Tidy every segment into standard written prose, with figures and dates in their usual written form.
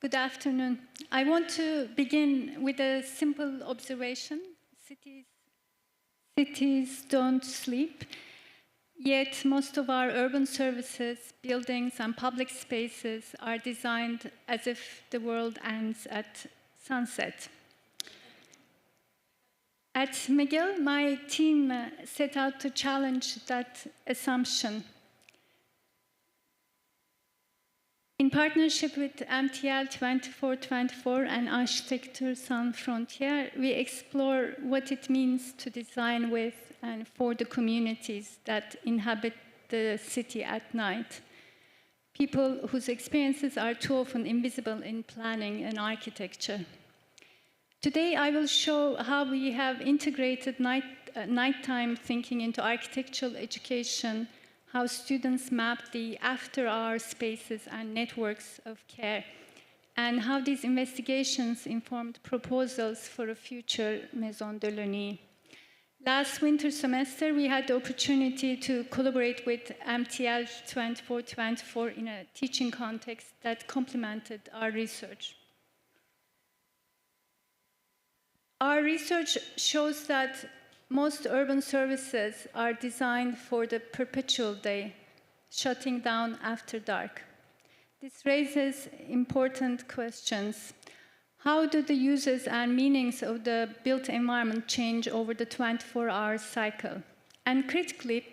Good afternoon. I want to begin with a simple observation. Cities don't sleep, yet most of our urban services, buildings, and public spaces are designed as if the world ends at sunset. At McGill, my team set out to challenge that assumption. In partnership with MTL 2424 and Architecture Sans Frontières, we explore what it means to design with and for the communities that inhabit the city at night. People whose experiences are too often invisible in planning and architecture. Today, I will show how we have integrated nighttime thinking into architectural education, how students map the after-hour spaces and networks of care, and how these investigations informed proposals for a future Maison de la Nuit. Last winter semester, we had the opportunity to collaborate with MTL 2424 in a teaching context that complemented our research. Our research shows that most urban services are designed for the perpetual day, shutting down after dark. This raises important questions. How do the uses and meanings of the built environment change over the 24-hour cycle? And critically,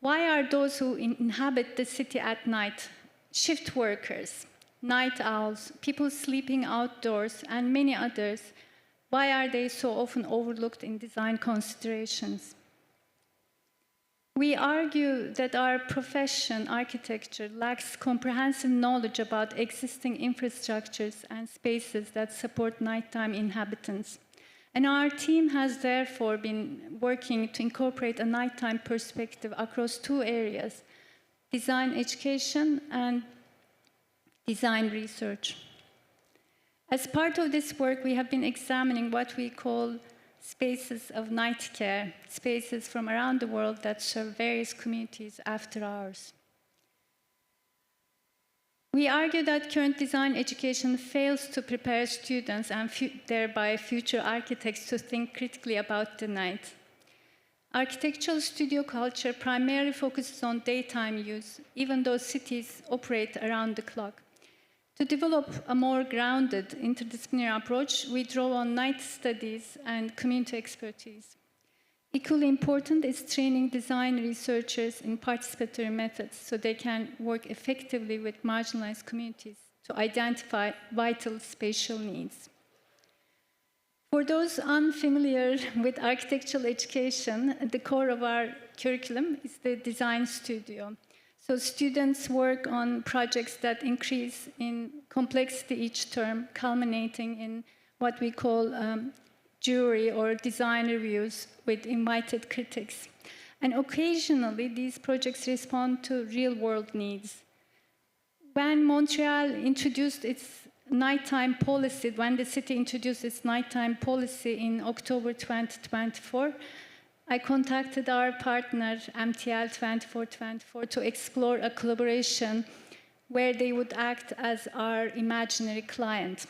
why are those who inhabit the city at night, shift workers, night owls, people sleeping outdoors, and many others, why are they so often overlooked in design considerations? We argue that our profession, architecture, lacks comprehensive knowledge about existing infrastructures and spaces that support nighttime inhabitants. And our team has therefore been working to incorporate a nighttime perspective across two areas: design education and design research. As part of this work, we have been examining what we call spaces of night care, spaces from around the world that serve various communities after hours. We argue that current design education fails to prepare students and thereby future architects to think critically about the night. Architectural studio culture primarily focuses on daytime use, even though cities operate around the clock. To develop a more grounded interdisciplinary approach, we draw on night studies and community expertise. Equally important is training design researchers in participatory methods so they can work effectively with marginalized communities to identify vital spatial needs. For those unfamiliar with architectural education, the core of our curriculum is the design studio. So students work on projects that increase in complexity each term, culminating in what we call jury or design reviews with invited critics. And occasionally, these projects respond to real-world needs. When Montreal introduced its nighttime policy, when the city introduced its nighttime policy in October 2024, I contacted our partner, MTL 2424, to explore a collaboration where they would act as our imaginary client.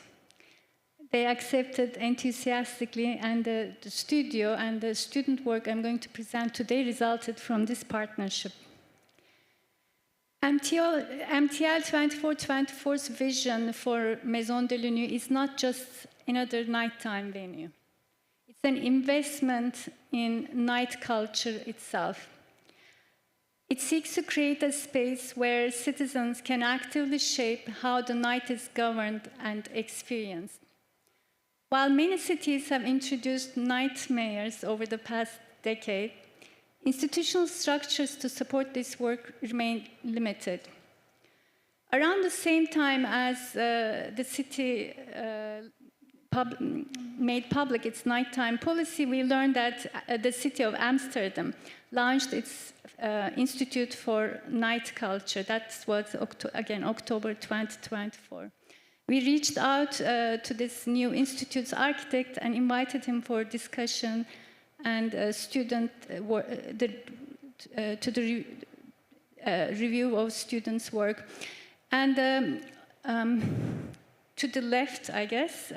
They accepted enthusiastically, and the studio and the student work I'm going to present today resulted from this partnership. MTL 2424's vision for Maison de la Nuit is not just another nighttime venue. It's an investment in night culture itself. It seeks to create a space where citizens can actively shape how the night is governed and experienced. While many cities have introduced night mayors over the past decade, institutional structures to support this work remain limited. Around the same time as the city made public its nighttime policy, we learned that the city of Amsterdam launched its Institute for Night Culture. That was, again, October 2024. We reached out to this new institute's architect and invited him for discussion and review of students' work. And to the left, I guess,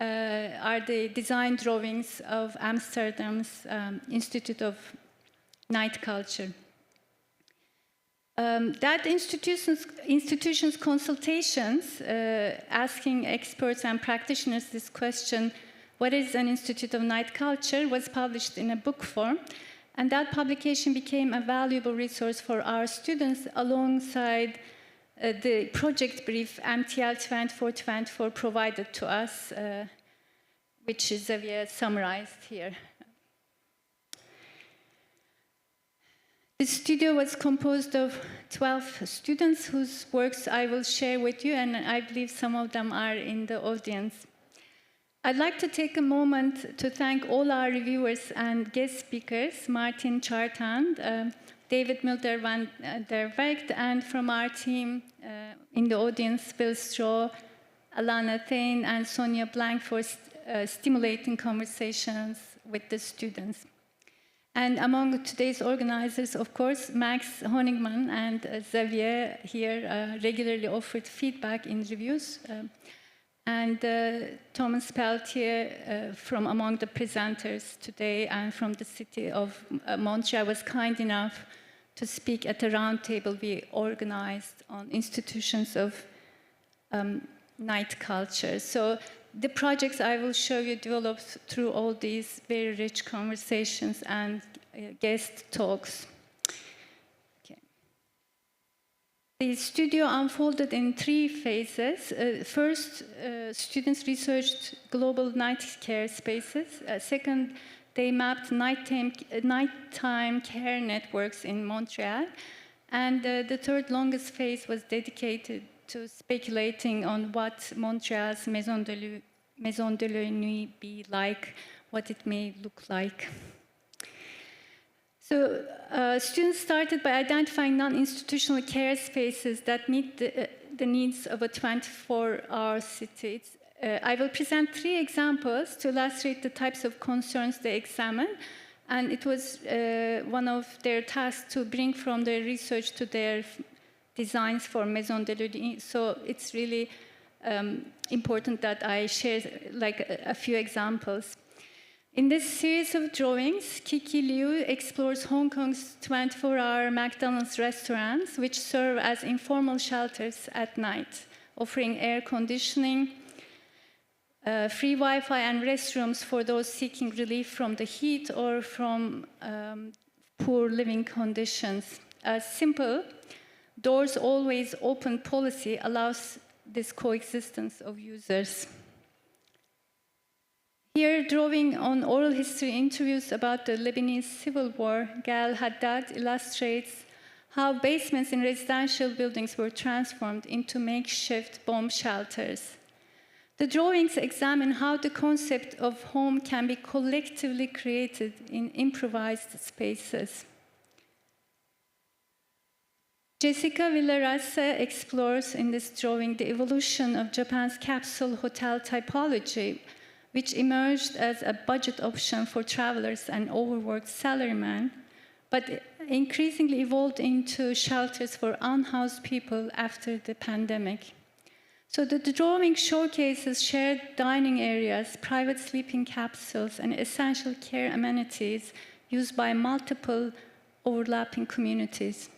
are the design drawings of Amsterdam's Institute of Night Culture. That institution's consultations, asking experts and practitioners this question, what is an Institute of Night Culture, was published in a book form. And that publication became a valuable resource for our students alongside the project brief MTL 2424 provided to us, which Xavier summarized here. The studio was composed of 12 students whose works I will share with you, and I believe some of them are in the audience. I'd like to take a moment to thank all our reviewers and guest speakers, Martin Chartrand, David Mulder van der Werkt, and from our team in the audience, Phil Straw, Alana Thane, and Sonia Blank for stimulating conversations with the students. And among today's organizers, of course, Max Honigman and Xavier here regularly offered feedback in reviews. And Thomas Peltier from among the presenters today and from the city of Montreal was kind enough to speak at a roundtable we organized on institutions of night culture. So the projects I will show you developed through all these very rich conversations and guest talks. Okay. The studio unfolded in 3 phases. First, students researched global night care spaces. Second, they mapped nighttime care networks in Montreal. And the third longest phase was dedicated to speculating on what Montreal's Maison de la Nuit be like, what it may look like. So students started by identifying non-institutional care spaces that meet the needs of a 24-hour city. I will present 3 examples to illustrate the types of concerns they examined, and it was one of their tasks to bring from their research to their designs for Maison de la Nuit. So it's really important that I share like a few examples. In this series of drawings, Kiki Liu explores Hong Kong's 24-hour McDonald's restaurants, which serve as informal shelters at night, offering air conditioning, free Wi-Fi and restrooms for those seeking relief from the heat or from poor living conditions. A simple doors always open policy allows this coexistence of users. Here, drawing on oral history interviews about the Lebanese civil war, Gail Haddad illustrates how basements in residential buildings were transformed into makeshift bomb shelters. The drawings examine how the concept of home can be collectively created in improvised spaces. Jessica Villarasa explores in this drawing the evolution of Japan's capsule hotel typology, which emerged as a budget option for travelers and overworked salarymen, but increasingly evolved into shelters for unhoused people after the pandemic. So the drawing showcases shared dining areas, private sleeping capsules, and essential care amenities used by multiple overlapping communities.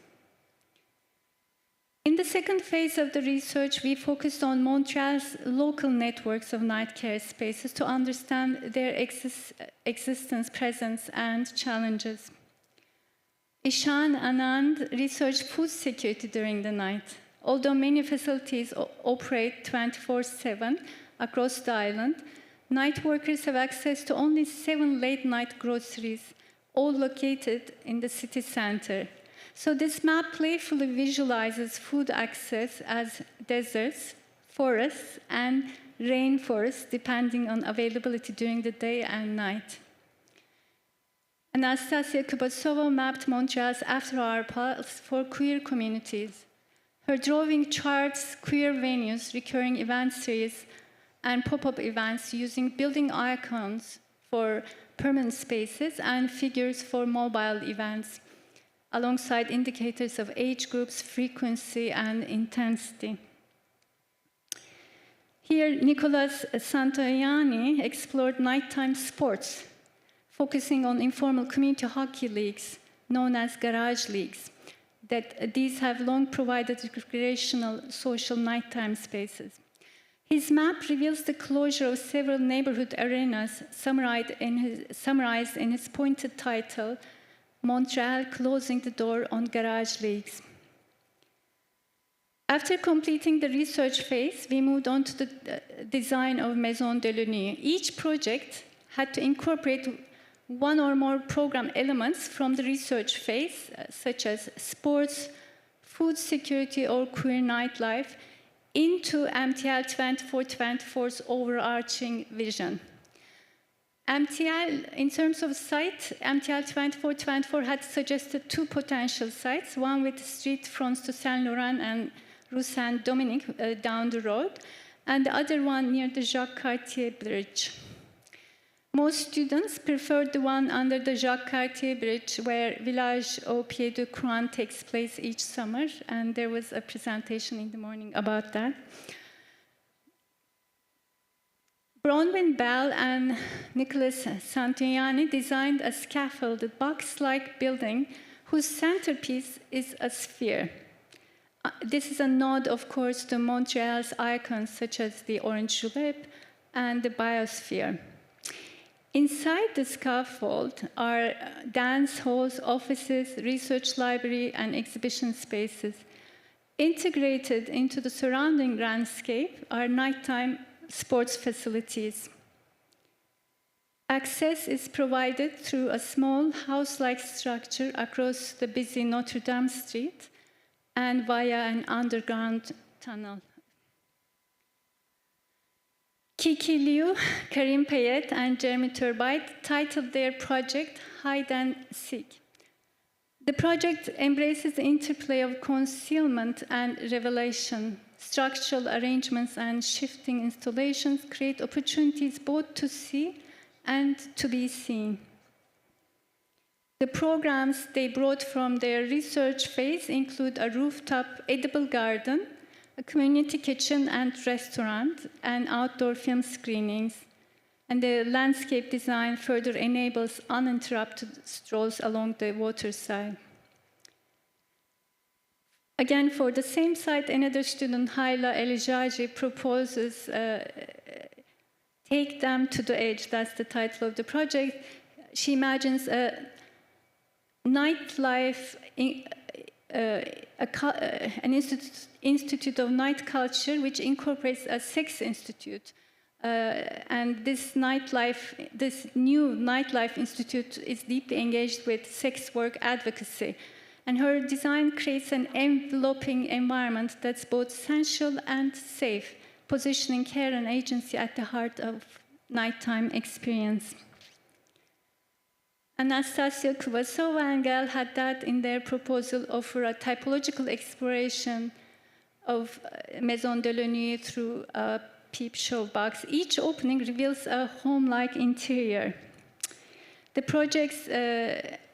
In the second phase of the research, we focused on Montreal's local networks of night care spaces to understand their existence, presence, and challenges. Ishan Anand researched food security during the night. Although many facilities operate 24/7 across the island, night workers have access to only 7 late-night groceries, all located in the city center. So this map playfully visualizes food access as deserts, forests, and rainforests, depending on availability during the day and night. Anastasia Kubasova mapped Montreal's after-hour pulse for queer communities. Her drawing charts queer venues, recurring event series, and pop-up events using building icons for permanent spaces and figures for mobile events, alongside indicators of age groups, frequency, and intensity. Here, Nicolas Santoianni explored nighttime sports, focusing on informal community hockey leagues, known as garage leagues, that these have long provided recreational social nighttime spaces. His map reveals the closure of several neighborhood arenas summarized in his pointed title, Montreal Closing the Door on Garage Leagues. After completing the research phase, we moved on to the design of Maison de la Nuit. Each project had to incorporate one or more program elements from the research phase, such as sports, food security, or queer nightlife, into MTL 2424's overarching vision. MTL, in terms of site, MTL 2424 had suggested two potential sites, one with street fronts to Saint Laurent and Rue Saint-Dominique down the road, and the other one near the Jacques Cartier Bridge. Most students preferred the one under the Jacques Cartier Bridge, where Village au Pied du Croix takes place each summer, and there was a presentation in the morning about that. Bronwyn Bell and Nicolas Santoianni designed a scaffolded box-like building whose centerpiece is a sphere. This is a nod, of course, to Montreal's icons such as the orange julep and the biosphere. Inside the scaffold are dance halls, offices, research library, and exhibition spaces. Integrated into the surrounding landscape are nighttime sports facilities. Access is provided through a small house-like structure across the busy Notre Dame Street and via an underground tunnel. Kiki Liu, Karim Payet, and Jeremy Turbide titled their project Hide and Seek. The project embraces the interplay of concealment and revelation. Structural arrangements and shifting installations create opportunities both to see and to be seen. The programs they brought from their research phase include a rooftop edible garden, a community kitchen and restaurant, and outdoor film screenings. And the landscape design further enables uninterrupted strolls along the waterside. Again, for the same site, another student, Hayla Elijaji, proposes Take Them to the Edge. That's the title of the project. She imagines a nightlife, an institute of night culture, which incorporates a sex institute. And this new nightlife institute is deeply engaged with sex work advocacy. And her design creates an enveloping environment that's both sensual and safe, positioning care and agency at the heart of nighttime experience. Anastasia Kuvasova and Gal Haddad, in their proposal, offer a typological exploration of Maison de la Nuit through a peep show box. Each opening reveals a home-like interior. The project's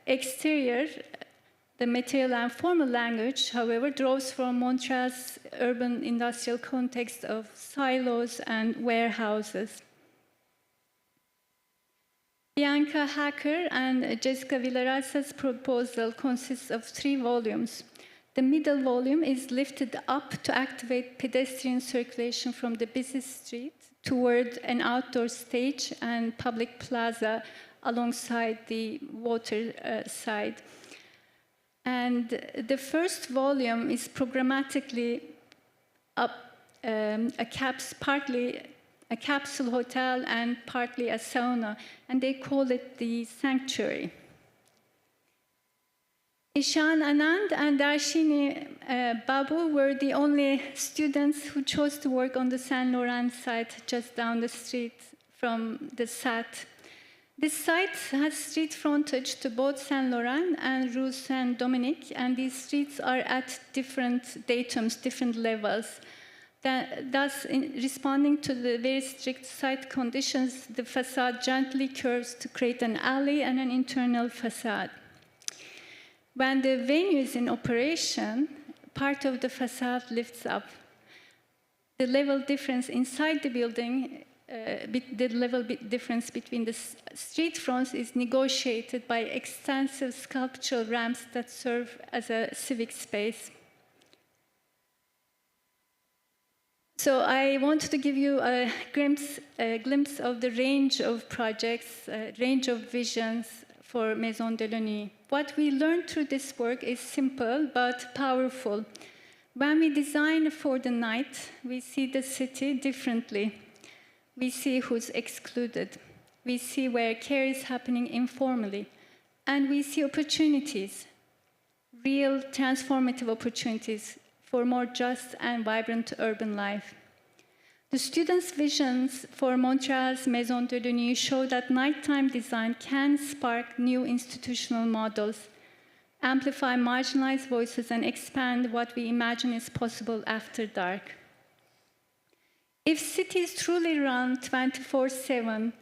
exterior, the material and formal language, however, draws from Montreal's urban industrial context of silos and warehouses. Bianca Hacker and Jessica Villaraiza's proposal consists of 3 volumes. The middle volume is lifted up to activate pedestrian circulation from the busy street toward an outdoor stage and public plaza alongside the water side. And the first volume is programmatically partly a capsule hotel and partly a sauna, and they call it the Sanctuary. Ishan Anand and Darshini Babu were the only students who chose to work on the Saint Laurent site just down the street from the SAT. This site has street frontage to both Saint Laurent and Rue Saint-Dominique, and these streets are at different datums, different levels. Thus, in responding to the very strict site conditions, the facade gently curves to create an alley and an internal facade. When the venue is in operation, part of the facade lifts up. the level difference inside the building, the level difference between the street fronts is negotiated by extensive sculptural ramps that serve as a civic space. So I wanted to give you a glimpse of the range of projects, range of visions for Maison de la Nuit. What we learned through this work is simple but powerful. When we design for the night, we see the city differently. We see who's excluded. We see where care is happening informally. And we see opportunities, real transformative opportunities for more just and vibrant urban life. The students' visions for Montreal's Maison de la Nuit show that nighttime design can spark new institutional models, amplify marginalized voices, and expand what we imagine is possible after dark. If cities truly run 24/7,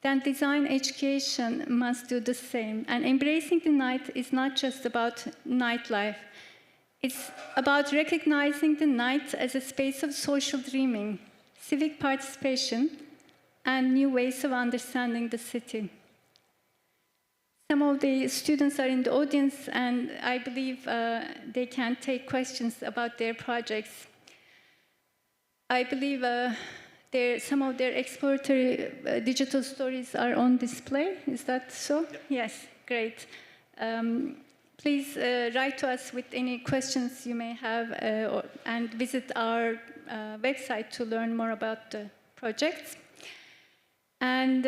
then design education must do the same. And embracing the night is not just about nightlife. It's about recognizing the night as a space of social dreaming, civic participation, and new ways of understanding the city. Some of the students are in the audience, and I believe they can take questions about their projects. I believe some of their exploratory digital stories are on display. Is that so? Yep. Yes, great. Please write to us with any questions you may have and visit our website to learn more about the projects. And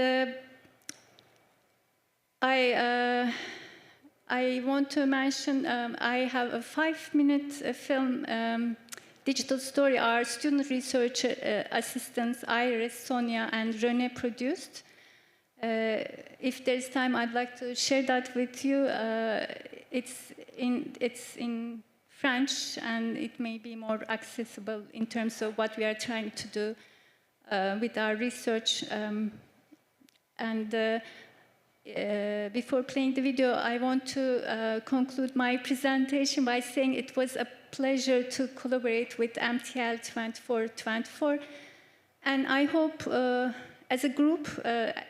I want to mention I have a 5-minute film digital story our student research assistants Iris, Sonia, and René produced. If there's time, I'd like to share that with you. It's in French, and it may be more accessible in terms of what we are trying to do with our research. Before playing the video, I want to conclude my presentation by saying it was a pleasure to collaborate with MTL 2424. And I hope, as a group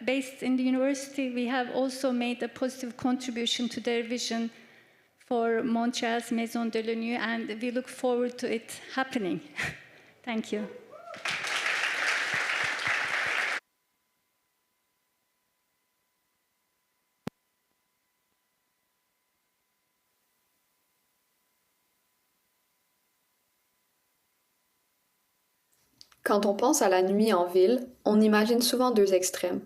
based in the university, we have also made a positive contribution to their vision for Montreal's Maison de la Nuit, and we look forward to it happening. Thank you. Quand on pense à la nuit en ville, on imagine souvent deux extrêmes.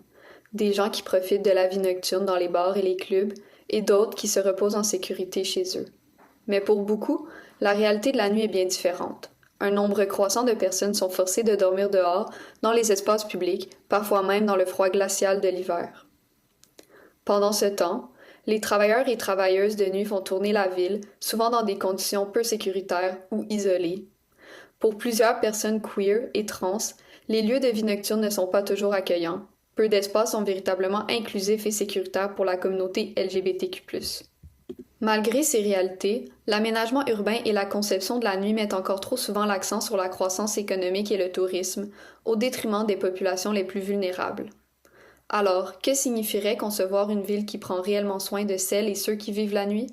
Des gens qui profitent de la vie nocturne dans les bars et les clubs, et d'autres qui se reposent en sécurité chez eux. Mais pour beaucoup, la réalité de la nuit est bien différente. Un nombre croissant de personnes sont forcées de dormir dehors, dans les espaces publics, parfois même dans le froid glacial de l'hiver. Pendant ce temps, les travailleurs et travailleuses de nuit font tourner la ville, souvent dans des conditions peu sécuritaires ou isolées. Pour plusieurs personnes queer et trans, les lieux de vie nocturne ne sont pas toujours accueillants. Peu d'espaces sont véritablement inclusifs et sécuritaires pour la communauté LGBTQ+. Malgré ces réalités, l'aménagement urbain et la conception de la nuit mettent encore trop souvent l'accent sur la croissance économique et le tourisme, au détriment des populations les plus vulnérables. Alors, que signifierait concevoir une ville qui prend réellement soin de celles et ceux qui vivent la nuit?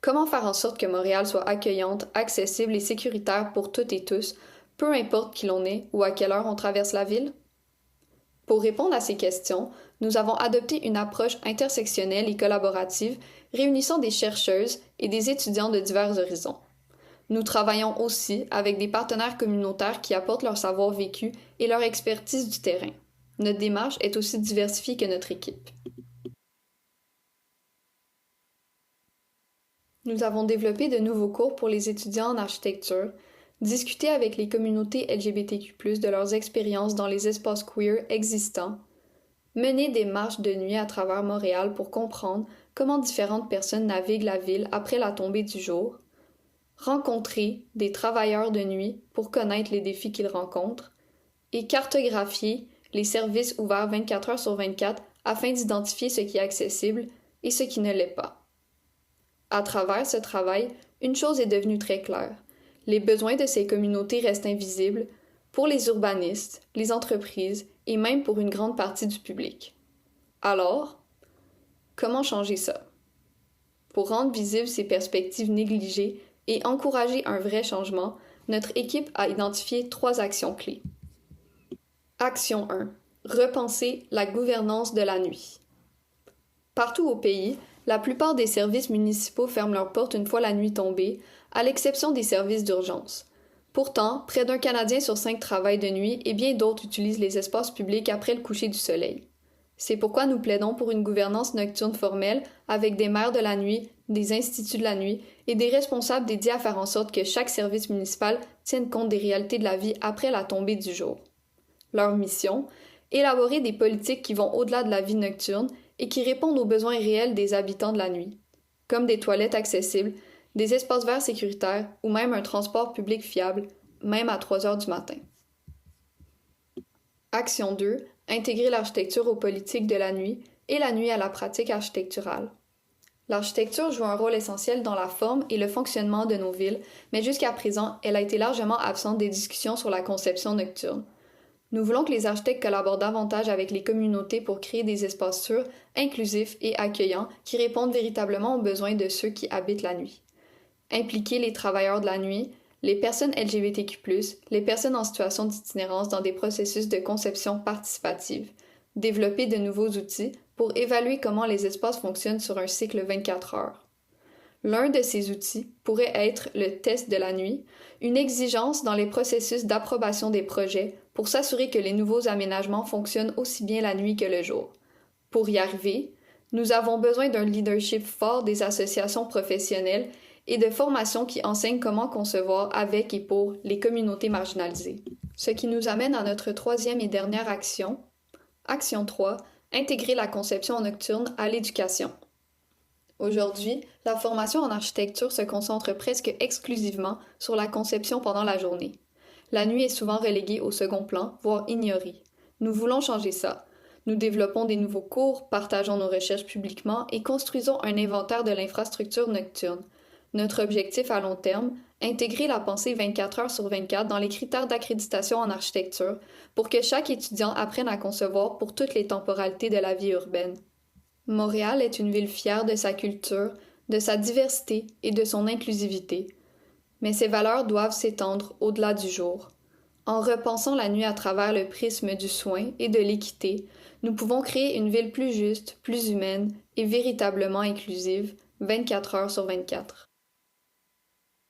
Comment faire en sorte que Montréal soit accueillante, accessible et sécuritaire pour toutes et tous, peu importe qui l'on est ou à quelle heure on traverse la ville? Pour répondre à ces questions, nous avons adopté une approche intersectionnelle et collaborative réunissant des chercheuses et des étudiants de divers horizons. Nous travaillons aussi avec des partenaires communautaires qui apportent leur savoir vécu et leur expertise du terrain. Notre démarche est aussi diversifiée que notre équipe. Nous avons développé de nouveaux cours pour les étudiants en architecture, discuté avec les communautés LGBTQ+, de leurs expériences dans les espaces queer existants, mené des marches de nuit à travers Montréal pour comprendre comment différentes personnes naviguent la ville après la tombée du jour, rencontrer des travailleurs de nuit pour connaître les défis qu'ils rencontrent, et cartographier les services ouverts 24 heures sur 24 afin d'identifier ce qui est accessible et ce qui ne l'est pas. À travers ce travail, une chose est devenue très claire. Les besoins de ces communautés restent invisibles, pour les urbanistes, les entreprises et même pour une grande partie du public. Alors, comment changer ça? Pour rendre visibles ces perspectives négligées et encourager un vrai changement, notre équipe a identifié 3 actions clés. Action 1. Repenser la gouvernance de la nuit. Partout au pays, la plupart des services municipaux ferment leurs portes une fois la nuit tombée, à l'exception des services d'urgence. Pourtant, près d'un Canadien sur 5 travaille de nuit et bien d'autres utilisent les espaces publics après le coucher du soleil. C'est pourquoi nous plaidons pour une gouvernance nocturne formelle avec des maires de la nuit, des instituts de la nuit et des responsables dédiés à faire en sorte que chaque service municipal tienne compte des réalités de la vie après la tombée du jour. Leur mission, élaborer des politiques qui vont au-delà de la vie nocturne et qui répondent aux besoins réels des habitants de la nuit, comme des toilettes accessibles, des espaces verts sécuritaires ou même un transport public fiable, même à 3 heures du matin. Action 2. Intégrer l'architecture aux politiques de la nuit et la nuit à la pratique architecturale. L'architecture joue un rôle essentiel dans la forme et le fonctionnement de nos villes, mais jusqu'à présent, elle a été largement absente des discussions sur la conception nocturne. Nous voulons que les architectes collaborent davantage avec les communautés pour créer des espaces sûrs, inclusifs et accueillants qui répondent véritablement aux besoins de ceux qui habitent la nuit. Impliquer les travailleurs de la nuit, les personnes LGBTQ+, les personnes en situation d'itinérance dans des processus de conception participative, développer de nouveaux outils pour évaluer comment les espaces fonctionnent sur un cycle 24 heures. L'un de ces outils pourrait être le test de la nuit, une exigence dans les processus d'approbation des projets pour s'assurer que les nouveaux aménagements fonctionnent aussi bien la nuit que le jour. Pour y arriver, nous avons besoin d'un leadership fort des associations professionnelles et de formations qui enseignent comment concevoir avec et pour les communautés marginalisées. Ce qui nous amène à notre 3e et dernière action. Action 3. Intégrer la conception nocturne à l'éducation. Aujourd'hui, la formation en architecture se concentre presque exclusivement sur la conception pendant la journée. La nuit est souvent reléguée au second plan, voire ignorée. Nous voulons changer ça. Nous développons des nouveaux cours, partageons nos recherches publiquement et construisons un inventaire de l'infrastructure nocturne. Notre objectif à long terme, intégrer la pensée 24 heures sur 24 dans les critères d'accréditation en architecture pour que chaque étudiant apprenne à concevoir pour toutes les temporalités de la vie urbaine. Montréal est une ville fière de sa culture, de sa diversité et de son inclusivité. Mais ces valeurs doivent s'étendre au-delà du jour. En repensant la nuit à travers le prisme du soin et de l'équité, nous pouvons créer une ville plus juste, plus humaine et véritablement inclusive, 24 heures sur 24.